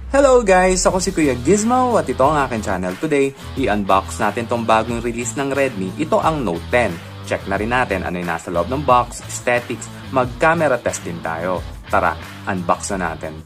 Hello guys! Ako si Kuya Gizmo at ito ang aking channel. Today, i-unbox natin tong bagong release ng Redmi. Ito ang Note 10. Check na rin natin ano yung nasa loob ng box, aesthetics, mag-camera test din tayo. Tara, unbox na natin.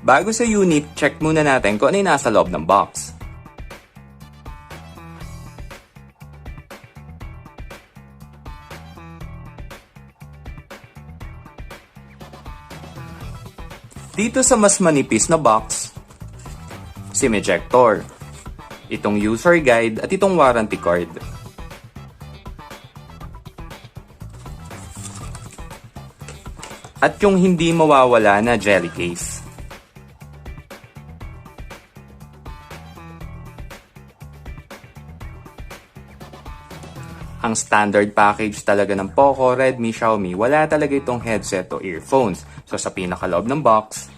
Bago sa unit, check muna natin kung ano yung nasa loob ng box. Dito sa mas manipis na box, SIM ejector, itong user guide at itong warranty card. At yung hindi mawawala na jelly case. Ang standard package talaga ng Poco, Redmi, Xiaomi, wala talaga itong headset o earphones. So sa pinakaloob ng box,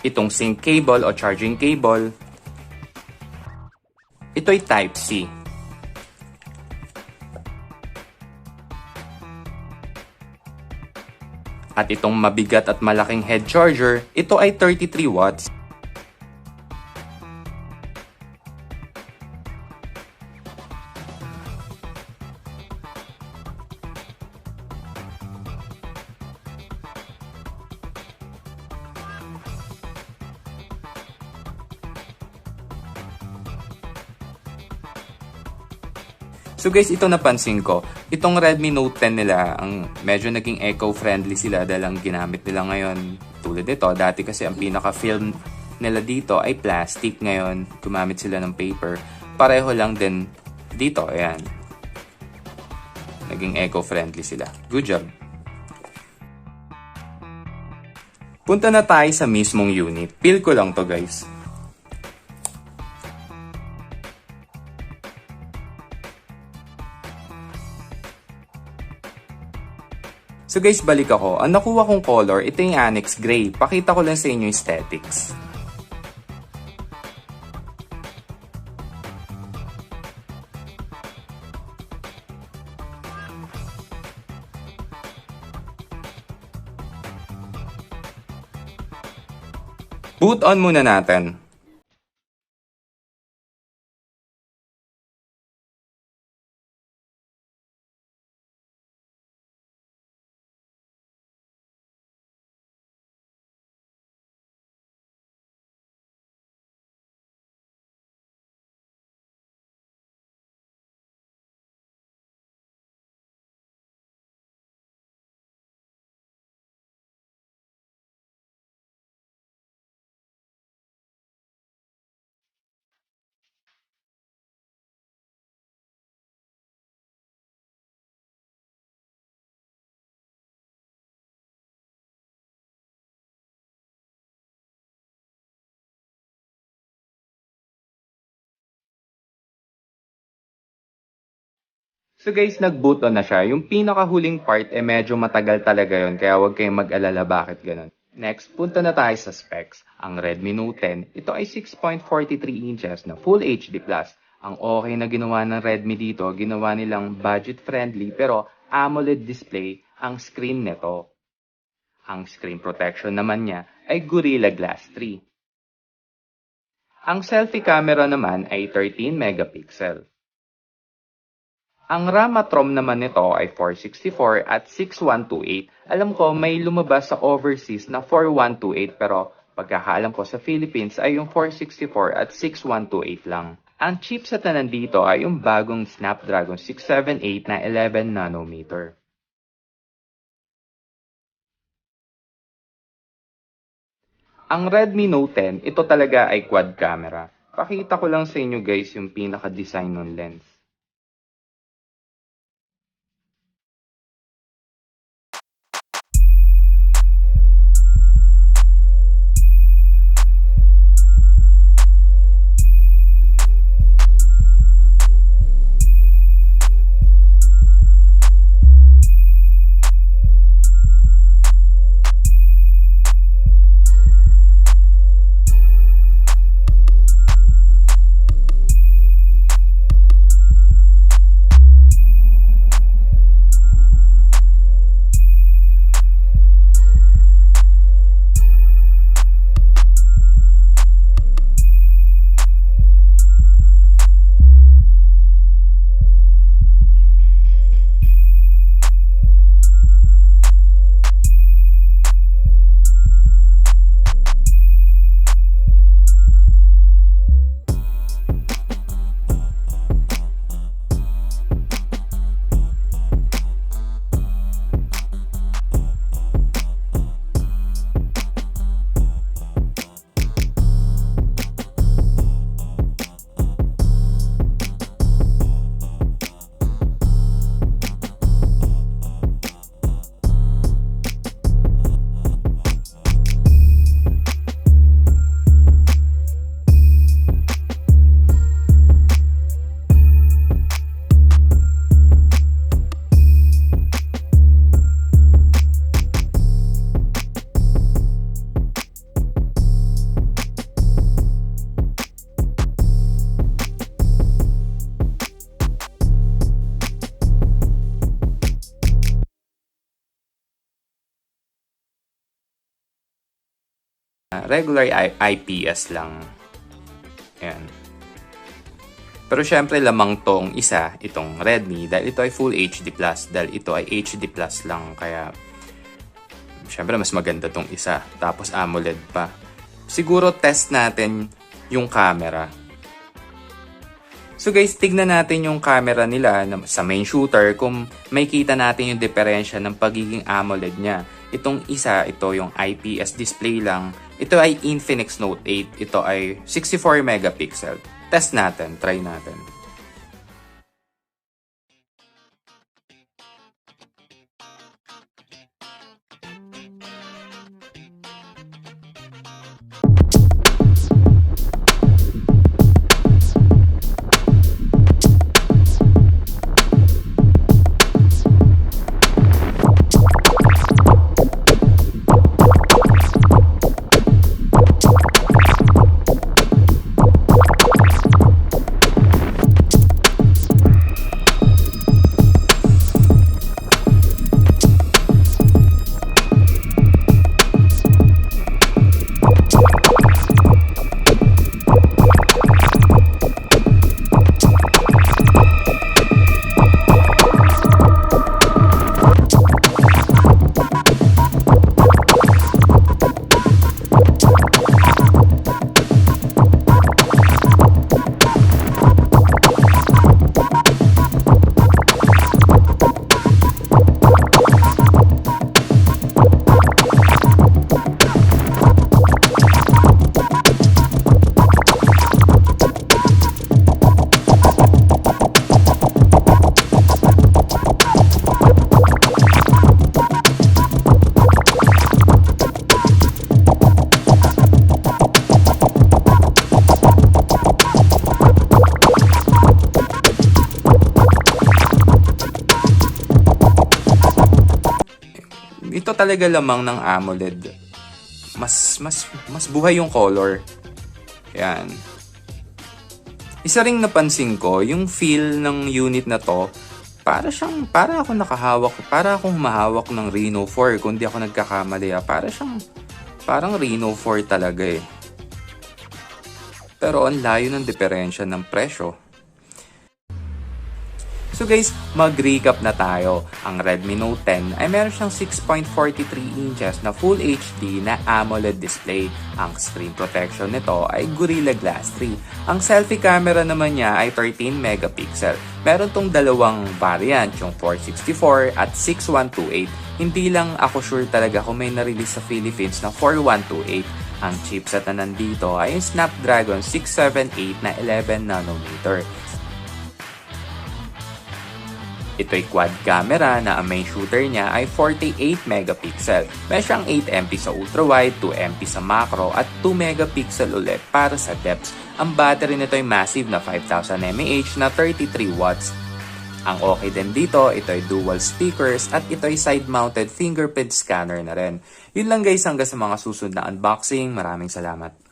itong sync cable o charging cable, ito'y Type-C. At itong mabigat at malaking head charger, ito ay 33 watts. So guys, ito napansin ko, itong Redmi Note 10 nila, ang medyo naging eco-friendly sila dahil ang ginamit nila ngayon tulad nito. Dati kasi ang pinaka-film nila dito ay plastic, ngayon gumamit sila ng paper. Pareho lang din dito, ayan. Naging eco-friendly sila. Good job! Punta na tayo sa mismong unit. Feel ko lang to guys. So guys, balik ako. Ang nakuha kong color, ito yung onyx gray. Pakita ko lang sa inyo yung aesthetics. Boot on muna natin. So guys, nag-boot on na siya. Yung pinakahuling part medyo matagal talaga yon, kaya huwag kayong mag-alala bakit ganun. Next, punta na tayo sa specs. Ang Redmi Note 10, ito ay 6.43 inches na Full HD+. Ang okay na ginawa ng Redmi dito, ginawa nilang budget-friendly pero AMOLED display ang screen nito. Ang screen protection naman niya ay Gorilla Glass 3. Ang selfie camera naman ay 13 megapixel. Ang RAM at ROM naman nito ay 464 at 6128. Alam ko may lumabas sa overseas na 4128 pero pagkakaalam ko sa Philippines ay yung 464 at 6128 lang. Ang chipset na nandito ay yung bagong Snapdragon 678 na 11 nanometer. Ang Redmi Note 10, ito talaga ay quad camera. Pakita ko lang sa inyo guys yung pinaka-design ng lens. regular IPS lang. Ayan. Pero syempre lamang tong isa, itong Redmi, dahil ito ay Full HD+, dahil ito ay HD+, lang. Kaya, syempre mas maganda tong isa. Tapos AMOLED pa. Siguro test natin yung camera. So guys, tignan natin yung camera nila sa main shooter kung may kita natin yung diferensya ng pagiging AMOLED niya. Itong isa, ito yung IPS display lang. Ito ay Infinix Note 8. Ito ay 64 megapixel. Test natin, try natin. Ito talaga lamang ng AMOLED. Mas buhay yung color. Yan. Isa ring napansin ko, yung feel ng unit na to, para akong mahawak ng Reno 4 kung di ako nagkakamali. Parang Reno 4 talaga eh. Pero ang layo ng diferensya ng presyo. So guys, mag-recap na tayo. Ang Redmi Note 10 ay meron siyang 6.43 inches na Full HD na AMOLED display. Ang screen protection nito ay Gorilla Glass 3. Ang selfie camera naman niya ay 13 megapixel. Meron tong dalawang variant, yung 464 at 6128. Hindi lang ako sure talaga kung may na-release sa Philippines na 4128. Ang chipset na nandito ay yung Snapdragon 678 na 11 nanometer. Ito'y quad camera na ang main shooter niya ay 48 megapixel. May siyang 8MP sa ultra-wide, 2MP sa macro at 2 megapixel ulit para sa depth. Ang battery nito ay massive na 5000 mAh na 33 watts. Ang okay din dito, ito ay dual speakers at ito ay side-mounted fingerprint scanner na rin. Yun lang guys, hanggang sa mga susunod na unboxing. Maraming salamat.